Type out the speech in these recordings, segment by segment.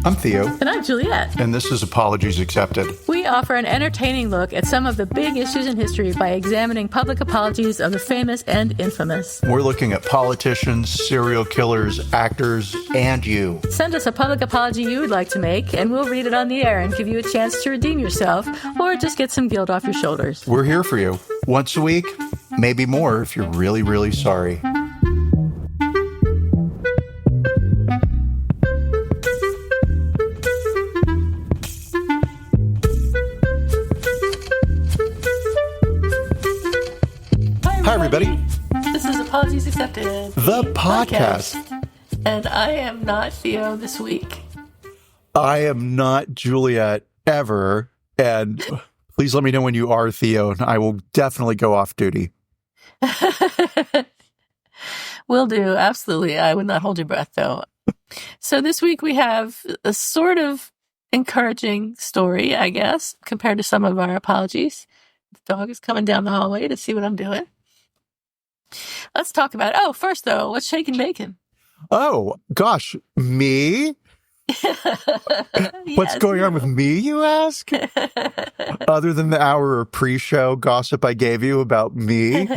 I'm Theo. And I'm Juliette. And this is Apologies Accepted. We offer an entertaining look at some of the big issues in history by examining public apologies of the famous and infamous. We're looking at politicians, serial killers, actors, and you. Send us a public apology you would like to make, and we'll read it on the air and give you a chance to redeem yourself or just get some guilt off your shoulders. We're here for you. Once a week, maybe more if you're really, really sorry. Hi, everybody. This is Apologies Accepted, The podcast. And I am not Theo this week. I am not Juliette ever. And please let me know when you are Theo, and I will definitely go off duty. Will do. Absolutely. I would not hold your breath, though. So this week we have a sort of encouraging story, I guess, compared to some of our apologies. The dog is coming down the hallway to see what I'm doing. Let's talk about it. Oh, first, though, what's shaking bacon? Oh, gosh. Me? What's going on with me, you ask? Other than the hour of pre-show gossip I gave you about me?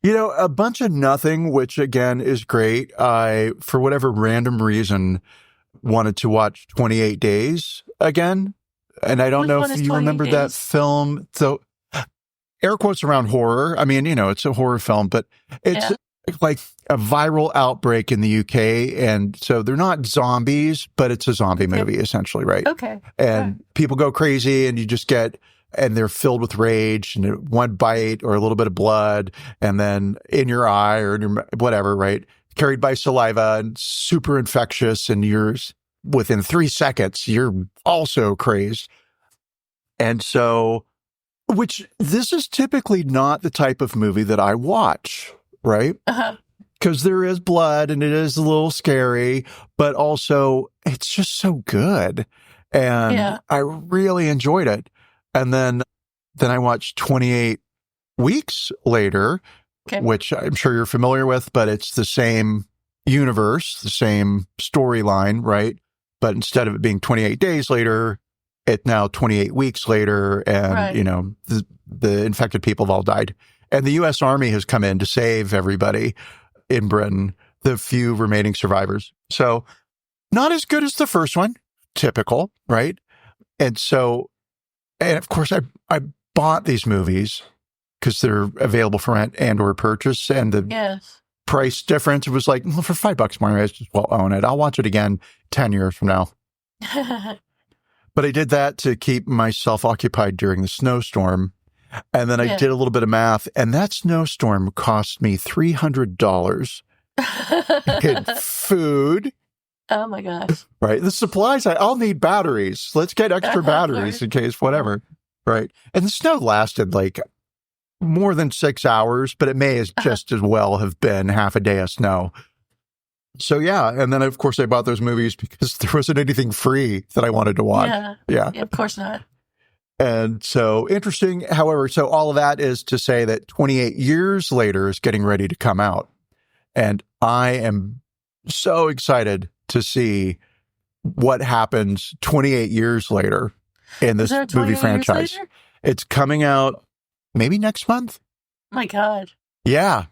You know, a bunch of nothing, which, again, is great. I, for whatever random reason, wanted to watch 28 Days again. And I don't know if you remember that film. So, air quotes around horror. I mean, you know, it's a horror film, but it's like a viral outbreak in the UK. And so they're not zombies, but it's a zombie movie, essentially, right? Okay. And people go crazy and you just get, and they're filled with rage and one bite or a little bit of blood and then in your eye or in your whatever, right? Carried by saliva and super infectious. And you're within 3 seconds, you're also crazed. And so, which this is typically not the type of movie that I watch, right? Because there is blood and it is a little scary, but also it's just so good. And I really enjoyed it. And then I watched 28 Weeks Later, which I'm sure you're familiar with, but it's the same universe, the same storyline, right? But instead of it being 28 days later, it's now 28 weeks later, and, you know, the infected people have all died. And the U.S. Army has come in to save everybody in Britain, the few remaining survivors. So not as good as the first one, typical, right? And so, and of course, I bought these movies because they're available for rent and or purchase, and the price difference was like, well, for $5 more, I just well own it. I'll watch it again 10 years from now. But I did that to keep myself occupied during the snowstorm. And then I did a little bit of math, and that snowstorm cost me $300 in food. Oh, my gosh. Right. The supplies, I'll need batteries. Let's get extra batteries in case whatever. Right. And the snow lasted like more than 6 hours, but it may as just as well have been half a day of snow. So, yeah. And then, of course, I bought those movies because there wasn't anything free that I wanted to watch. Yeah, of course not. And so interesting. However, so all of that is to say that 28 years later is getting ready to come out. And I am so excited to see what happens 28 years later in this movie franchise. It's coming out maybe next month. My God. Yeah.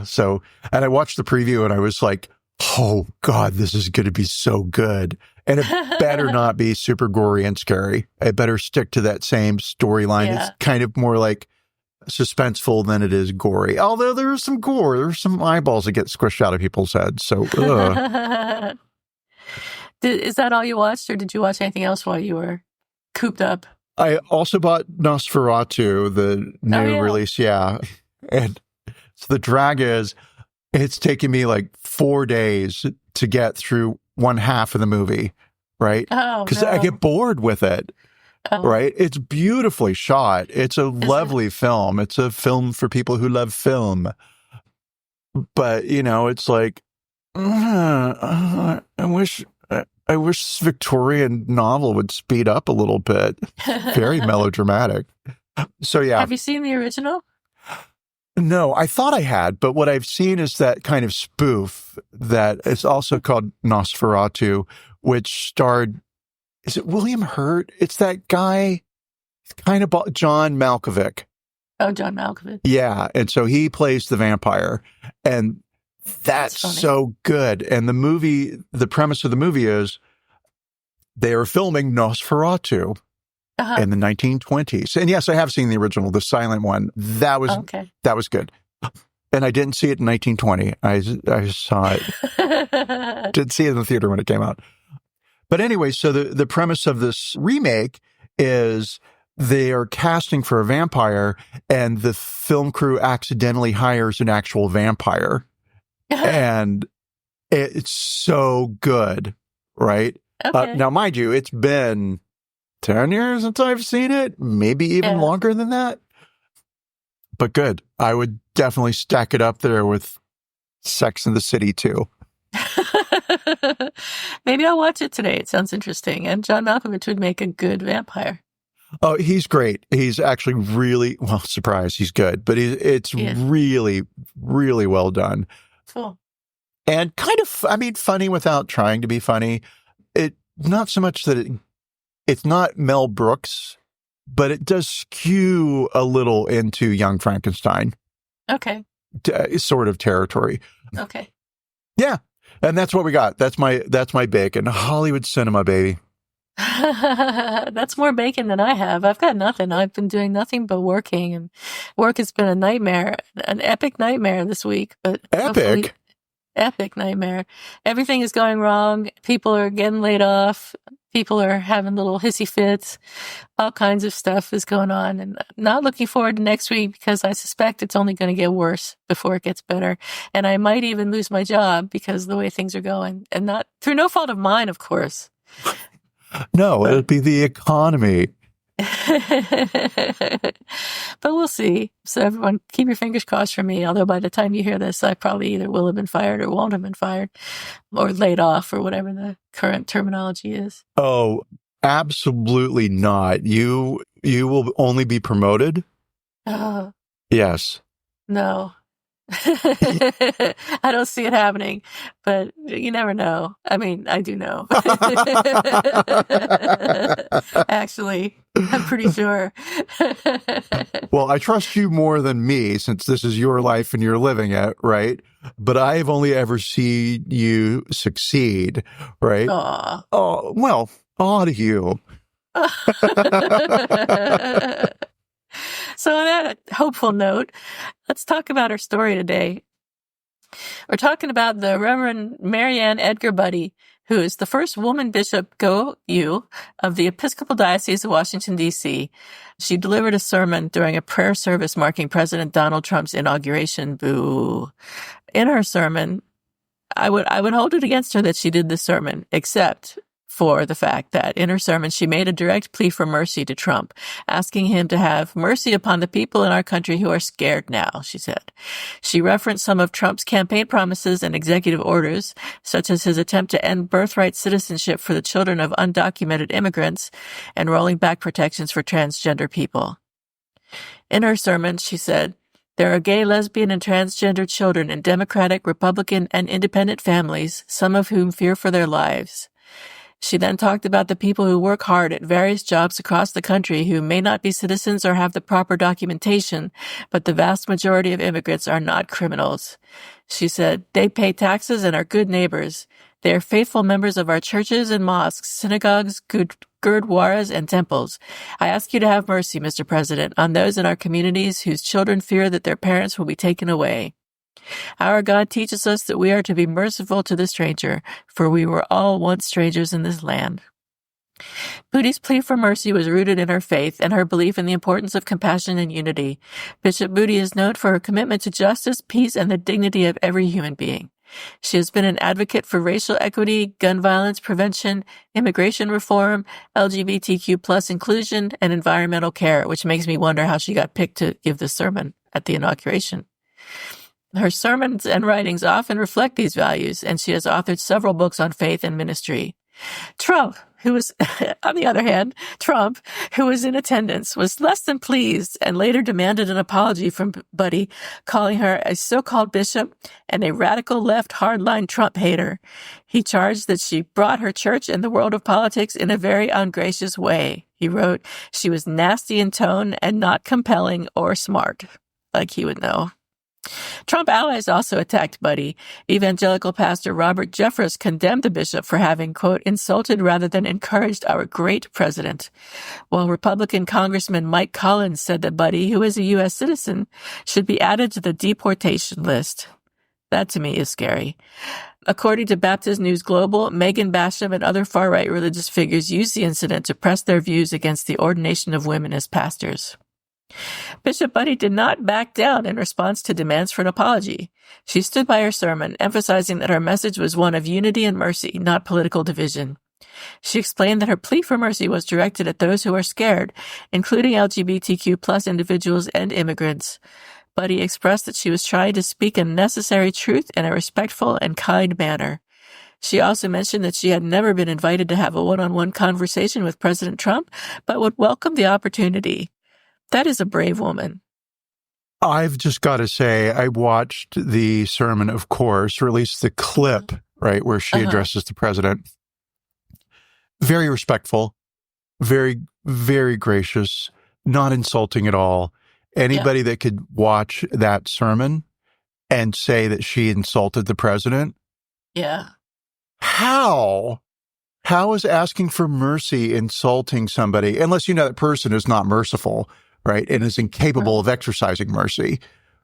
So, and I watched the preview and I was like, oh God, this is going to be so good. And it better not be super gory and scary. It better stick to that same storyline. It's kind of more like suspenseful than it is gory. Although there's some gore, there's some eyeballs that get squished out of people's heads. So, is that all you watched, or did you watch anything else while you were cooped up? I also bought Nosferatu, the new release. Yeah. And so the drag is, it's taken me like 4 days to get through one half of the movie, right? Because I get bored with it, right? It's beautifully shot. It's a lovely film. It's a film for people who love film. But, you know, it's like, I wish this Victorian novel would speed up a little bit. Very melodramatic. So, yeah. Have you seen the original? No, I thought I had, but what I've seen is that kind of spoof that is also called Nosferatu, which starred, is it William Hurt? It's that guy, kind of John Malkovich. Oh, John Malkovich. Yeah. And so he plays the vampire. And that's so good. And the premise of the movie is they are filming Nosferatu in the 1920s. And yes, I have seen the original, the silent one. That was good. And I didn't see it in 1920. I saw it. Didn't see it in the theater when it came out. But anyway, so the premise of this remake is they are casting for a vampire, and the film crew accidentally hires an actual vampire. And it's so good, right? Okay. Now, mind you, it's been 10 years since I've seen it, maybe even longer than that. But good. I would definitely stack it up there with Sex and the City, too. Maybe I'll watch it today. It sounds interesting. And John Malkovich would make a good vampire. Oh, he's great. He's actually really, well, surprise, he's good. But it's really, really well done. Cool. And kind of, funny without trying to be funny. Not so much that it's not Mel Brooks, but it does skew a little into Young Frankenstein. Okay. Sort of territory. Okay. Yeah. And that's what we got. That's my bacon. Hollywood cinema, baby. That's more bacon than I have. I've got nothing. I've been doing nothing but working, and work has been a nightmare, an epic nightmare this week. But epic nightmare. Everything is going wrong. People are getting laid off. People are having little hissy fits. All kinds of stuff is going on, and not looking forward to next week because I suspect it's only going to get worse before it gets better. And I might even lose my job because of the way things are going, and not through no fault of mine, of course. No, it'll be the economy. But we'll see. So everyone, keep your fingers crossed for me. Although by the time you hear this, I probably either will have been fired or won't have been fired, or laid off, or whatever the current terminology is. Oh, absolutely not. You will only be promoted. Yes. No. I don't see it happening, but you never know. I do know. Actually, I'm pretty sure. Well, I trust you more than me since this is your life and you're living it, right? But I have only ever seen you succeed, right? Aww. Oh, well, aw to you. So on that hopeful note, let's talk about our story today. We're talking about the Reverend Mary Ann Edgar-Buddy, who is the first woman bishop, of the Episcopal Diocese of Washington, D.C. She delivered a sermon during a prayer service marking President Donald Trump's inauguration. Boo. In her sermon, I would hold it against her that she did this sermon, except for the fact that in her sermon, she made a direct plea for mercy to Trump, asking him to have mercy upon the people in our country who are scared now, she said. She referenced some of Trump's campaign promises and executive orders, such as his attempt to end birthright citizenship for the children of undocumented immigrants and rolling back protections for transgender people. In her sermon, she said, "There are gay, lesbian, and transgender children in Democratic, Republican, and independent families, some of whom fear for their lives." She then talked about the people who work hard at various jobs across the country who may not be citizens or have the proper documentation, but the vast majority of immigrants are not criminals. She said, "They pay taxes and are good neighbors. They are faithful members of our churches and mosques, synagogues, gurdwaras, and temples. I ask you to have mercy, Mr. President, on those in our communities whose children fear that their parents will be taken away. Our God teaches us that we are to be merciful to the stranger, for we were all once strangers in this land." Buddy's plea for mercy was rooted in her faith and her belief in the importance of compassion and unity. Bishop Buddy is known for her commitment to justice, peace, and the dignity of every human being. She has been an advocate for racial equity, gun violence prevention, immigration reform, LGBTQ+ inclusion, and environmental care, which makes me wonder how she got picked to give this sermon at the inauguration. Her sermons and writings often reflect these values, and she has authored several books on faith and ministry. Trump, who was, on the other hand, Trump, who was in attendance, was less than pleased and later demanded an apology from Buddy, calling her a so-called bishop and a radical left hardline Trump hater. He charged that she brought her church and the world of politics in a very ungracious way. He wrote, she was nasty in tone and not compelling or smart, like he would know. Trump allies also attacked Buddy. Evangelical pastor Robert Jeffress condemned the bishop for having, quote, insulted rather than encouraged our great president, while Republican Congressman Mike Collins said that Buddy, who is a U.S. citizen, should be added to the deportation list. That to me is scary. According to Baptist News Global, Megan Basham and other far-right religious figures used the incident to press their views against the ordination of women as pastors. Bishop Buddy did not back down in response to demands for an apology. She stood by her sermon, emphasizing that her message was one of unity and mercy, not political division. She explained that her plea for mercy was directed at those who are scared, including LGBTQ plus individuals and immigrants. Buddy expressed that she was trying to speak a necessary truth in a respectful and kind manner. She also mentioned that she had never been invited to have a one-on-one conversation with President Trump, but would welcome the opportunity. That is a brave woman. I've just got to say, I watched the sermon, of course, or at least the clip, right, where she addresses the president. Very respectful, very, very gracious, not insulting at all. Anybody that could watch that sermon and say that she insulted the president. Yeah. How is asking for mercy insulting somebody, unless you know that person is not merciful, right, and is incapable of exercising mercy,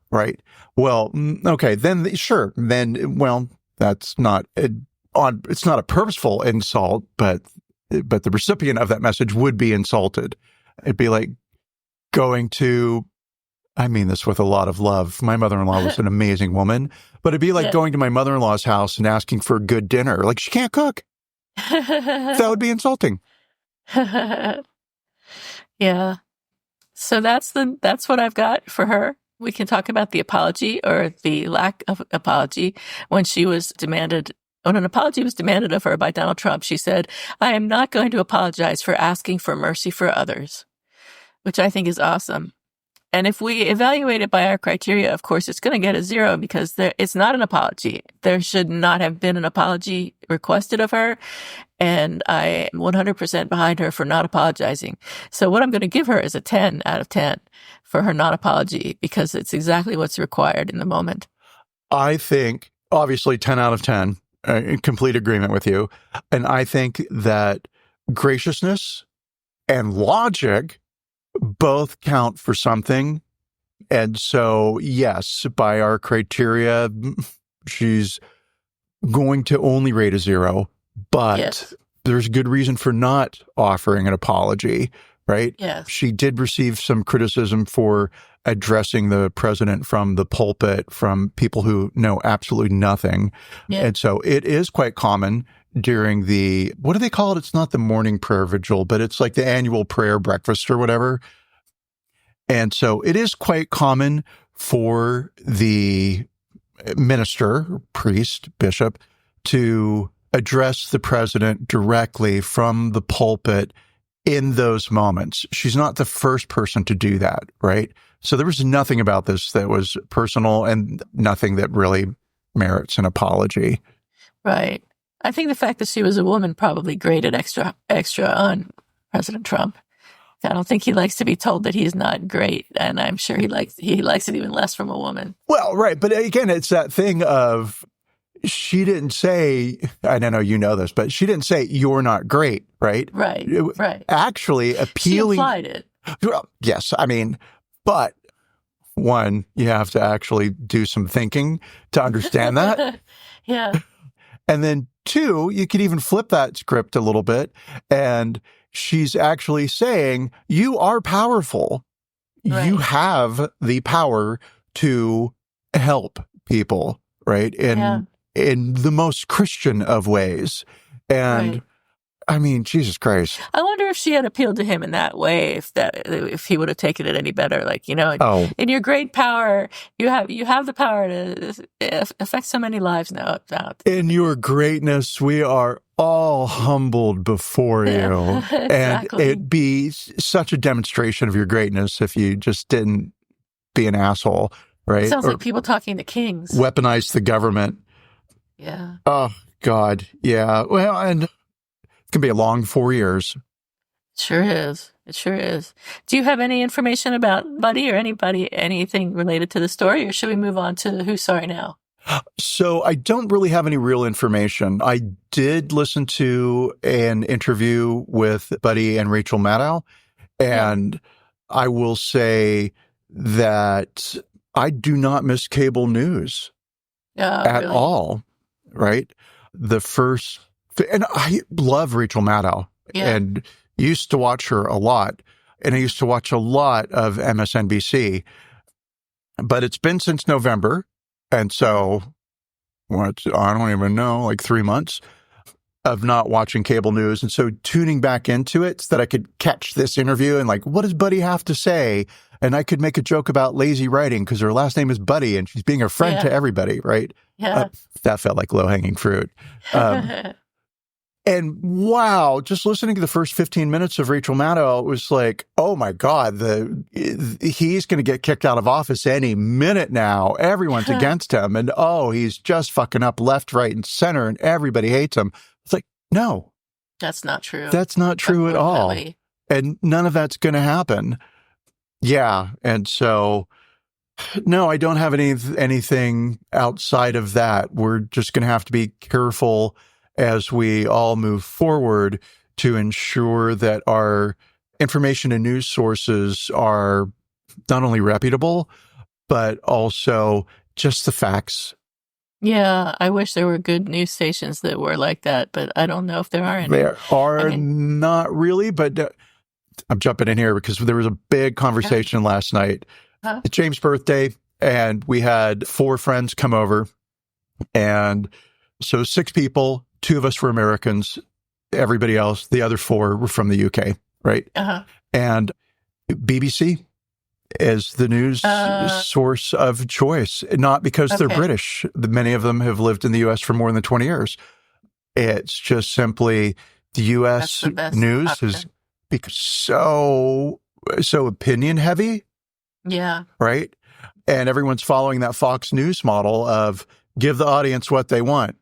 right? Well, okay, then sure, then well, it's not a purposeful insult, but the recipient of that message would be insulted. It'd be like going to, I mean this with a lot of love. My mother-in-law was an amazing woman, but it'd be like going to my mother-in-law's house and asking for a good dinner. Like, she can't cook. That would be insulting. Yeah. So that's what I've got for her. We can talk about the apology or the lack of apology. When an apology was demanded of her by Donald Trump, she said, "I am not going to apologize for asking for mercy for others," which I think is awesome. And if we evaluate it by our criteria, of course, it's going to get a 0 because it's not an apology. There should not have been an apology requested of her. And I am 100% behind her for not apologizing. So what I'm going to give her is a 10 out of 10 for her non-apology, because it's exactly what's required in the moment. I think, obviously, 10 out of 10, in complete agreement with you. And I think that graciousness and logic both count for something. And so, yes, by our criteria, she's going to only rate a 0, but there's good reason for not offering an apology, right? Yes. She did receive some criticism for addressing the president from the pulpit from people who know absolutely nothing. Yeah. And so it is quite common during the, what do they call it? It's not the morning prayer vigil, but it's like the annual prayer breakfast or whatever. And so it is quite common for the minister, priest, bishop, to address the president directly from the pulpit in those moments. She's not the first person to do that, right? So there was nothing about this that was personal and nothing that really merits an apology. Right. I think the fact that she was a woman probably grated extra on President Trump. I don't think he likes to be told that he's not great, and I'm sure he likes it even less from a woman. Well, right, but again, it's that thing of she didn't say, I don't know, you know this, but she didn't say you're not great, right? Right. Actually appealing. She implied it. Well, yes, I mean, but one, you have to actually do some thinking to understand that. Yeah. And then two, you could even flip that script a little bit, and she's actually saying, you are powerful. Right. You have the power to help people, right? In the most Christian of ways. And I mean, Jesus Christ. I wonder if she had appealed to him in that way, if he would have taken it any better. Like, in your great power, you have the power to affect so many lives now. In your greatness, we are all humbled before you. Exactly. And it'd be such a demonstration of your greatness if you just didn't be an asshole, right? It sounds like people talking to kings. Weaponize the government. Yeah. Oh, God. Yeah. Well, and it can be a long 4 years. It sure is. Do you have any information about Buddy or anything related to the story, or should we move on to Who's Sorry Now? So I don't really have any real information. I did listen to an interview with Buddy and Rachel Maddow, and I will say that I do not miss cable news at all, right? And I love Rachel Maddow and used to watch her a lot, and I used to watch a lot of MSNBC, but it's been since November. And so, I don't even know, like 3 months of not watching cable news. And so tuning back into it so that I could catch this interview and like, what does Buddy have to say? And I could make a joke about lazy writing because her last name is Buddy and she's being a friend to everybody, right? Yeah. That felt like low-hanging fruit. And wow, just listening to the first 15 minutes of Rachel Maddow, it was like, oh my God, he's going to get kicked out of office any minute now. Everyone's against him. And he's just fucking up left, right, and center, and everybody hates him. It's like, no. That's not true. That's not true at all. And none of that's going to happen. Yeah. And so, no, I don't have anything outside of that. We're just going to have to be careful as we all move forward to ensure that our information and news sources are not only reputable, but also just the facts. Yeah, I wish there were good news stations that were like that, but I don't know if there are any. There are not really, but I'm jumping in here because there was a big conversation last night. It's James' birthday, and we had 4 friends come over, and so 6 people. 2 of us were Americans. Everybody else, the other 4 were from the UK, right? And BBC is the news source of choice, not because they're British. Many of them have lived in the US for more than 20 years. It's just simply the US news has become so opinion heavy. Yeah. Right? And everyone's following that Fox News model of give the audience what they want.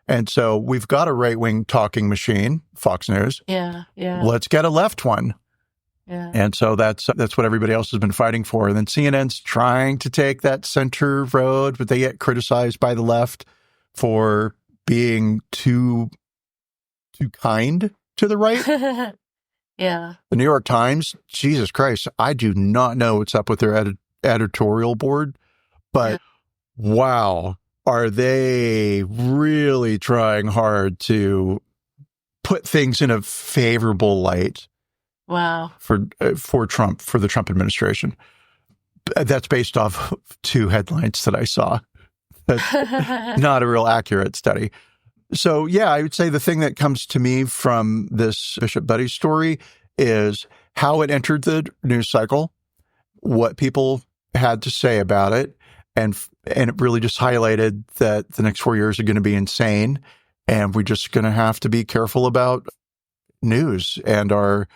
And so we've got a right-wing talking machine, Fox News. Yeah. Let's get a left one. Yeah. And so that's what everybody else has been fighting for. And then CNN's trying to take that center road, but they get criticized by the left for being too kind to the right. Yeah. The New York Times, Jesus Christ, I do not know what's up with their editorial board, but wow. Are they really trying hard to put things in a favorable light? Wow. For Trump, for the Trump administration. That's based off 2 headlines that I saw. That's not a real accurate study. So, yeah, I would say the thing that comes to me from this Bishop Buddy story is how it entered the news cycle, what people had to say about it, and it really just highlighted that the next 4 years are going to be insane, and we're just going to have to be careful about news and our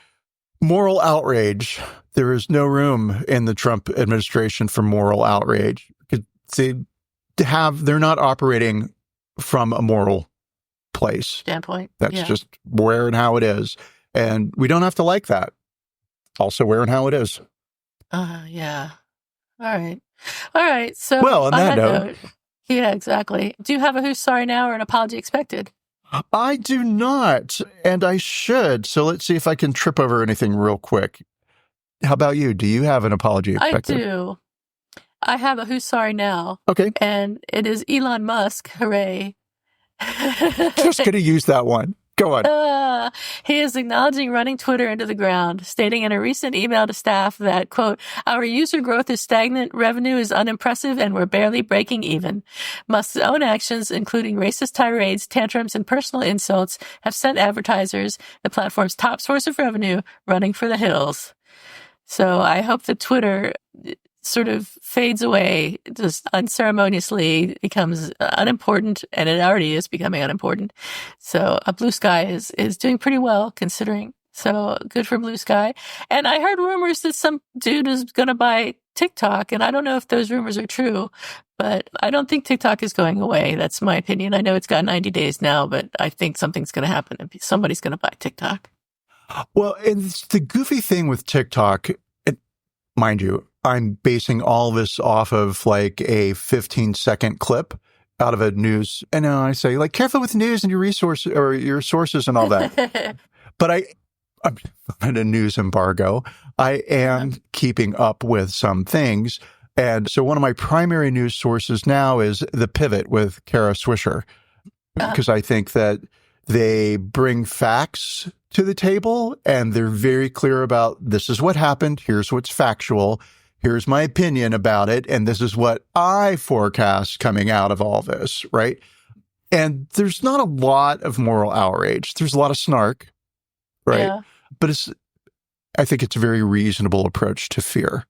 moral outrage. There is no room in the Trump administration for moral outrage because they're not operating from a moral place. Standpoint. That's just where and how it is. And we don't have to like that. Also where and how it is. Yeah. All right. So, well, on that note. Yeah, exactly. Do you have a Who's Sorry Now or an apology expected? I do not, and I should. So let's see if I can trip over anything real quick. How about you? Do you have an apology expected? I do. I have a Who's Sorry Now. Okay. And it is Elon Musk. Hooray. Just going to use that one. Go on. He is acknowledging running Twitter into the ground, stating in a recent email to staff that, quote, our user growth is stagnant, revenue is unimpressive, and we're barely breaking even. Musk's own actions, including racist tirades, tantrums, and personal insults, have sent advertisers, the platform's top source of revenue, running for the hills. So I hope that Twitter sort of fades away, just unceremoniously becomes unimportant, and it already is becoming unimportant. So Blue Sky is doing pretty well considering. So good for Blue Sky. And I heard rumors that some dude is going to buy TikTok, and I don't know if those rumors are true, but I don't think TikTok is going away. That's my opinion. I know it's got 90 days now, but I think something's going to happen and somebody's going to buy TikTok. Well, and the goofy thing with TikTok, mind you, I'm basing all this off of like a 15-second clip out of a news. And I say, like, careful with news and your resources or your sources and all that. But I'm on a news embargo. I am keeping up with some things. And so one of my primary news sources now is The Pivot with Kara Swisher, because I think that they bring facts to the table and they're very clear about this is what happened. Here's what's factual. Here's my opinion about it. And this is what I forecast coming out of all this, right? And there's not a lot of moral outrage. There's a lot of snark, right? Yeah. But I think it's a very reasonable approach to fear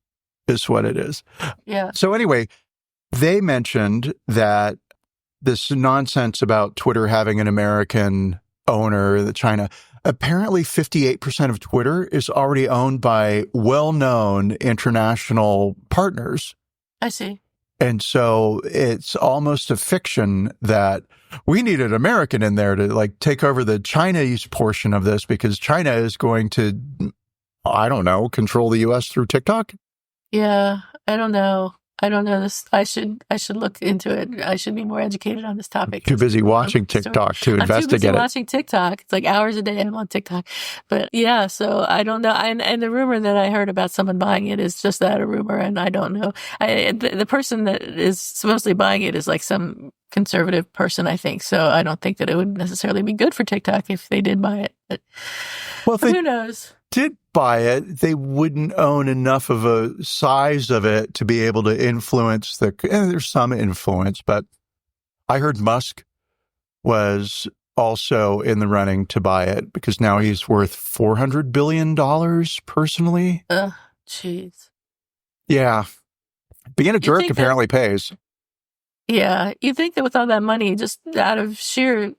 is what it is. Yeah. So anyway, they mentioned that this nonsense about Twitter having an American owner, that China, apparently 58% of Twitter is already owned by well-known international partners. I see. And so it's almost a fiction that we need an American in there to like take over the Chinese portion of this because China is going to, I don't know, control the U.S. through TikTok? Yeah, I don't know. This. I should look into it. I should be more educated on this topic. Too busy watching TikTok to investigate it. I'm too busy watching TikTok. It's like hours a day I'm on TikTok. But yeah, so I don't know. And the rumor that I heard about someone buying it is just that, a rumor, and I don't know. The person that is supposedly buying it is like some conservative person, I think. So I don't think that it would necessarily be good for TikTok if they did buy it. But well, who knows? Did buy it, they wouldn't own enough of a size of it to be able to influence there's some influence, but I heard Musk was also in the running to buy it because now he's worth $400 billion personally. Jeez. Yeah. Being a jerk apparently pays. Yeah. You think that with all that money, just out of sheer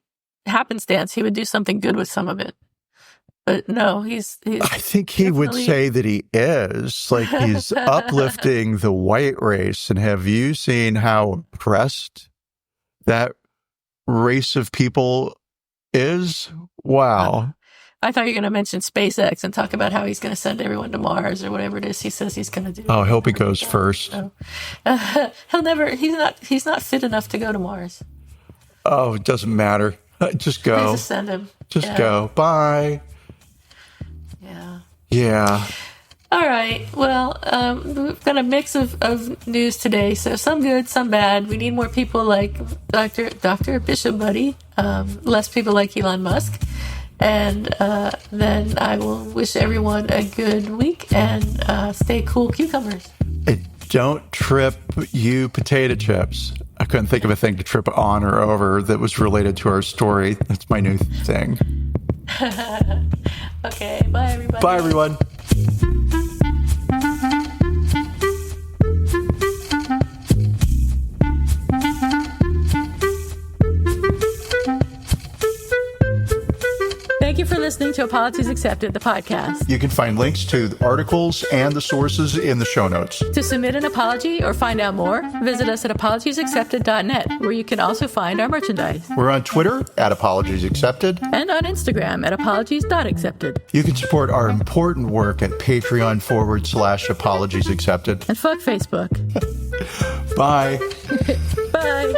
happenstance, he would do something good with some of it. But no, he's I think he would say that he is. Like, he's uplifting the white race. And have you seen how oppressed that race of people is? Wow. I thought you were going to mention SpaceX and talk about how he's going to send everyone to Mars or whatever it is he says he's going to do. Oh, I hope he goes first. So, he's not fit enough to go to Mars. Oh, it doesn't matter. Just go. Just send him. Just go. Bye. Yeah. All right. Well, we've got a mix of news today. So some good, some bad. We need more people like Dr. Bishop Buddy, less people like Elon Musk. And then I will wish everyone a good week and stay cool, cucumbers. And don't trip, you potato chips. I couldn't think of a thing to trip on or over that was related to our story. That's my new thing. Okay, bye everybody. Bye everyone. Thank you for listening to Apologies Accepted, the podcast. You can find links to the articles and the sources in the show notes. To submit an apology or find out more, visit us at apologiesaccepted.net, where you can also find our merchandise. We're on Twitter at Apologies Accepted. And on Instagram at apologies.accepted. You can support our important work at Patreon.com/Apologies Accepted. And fuck Facebook. Bye. Bye.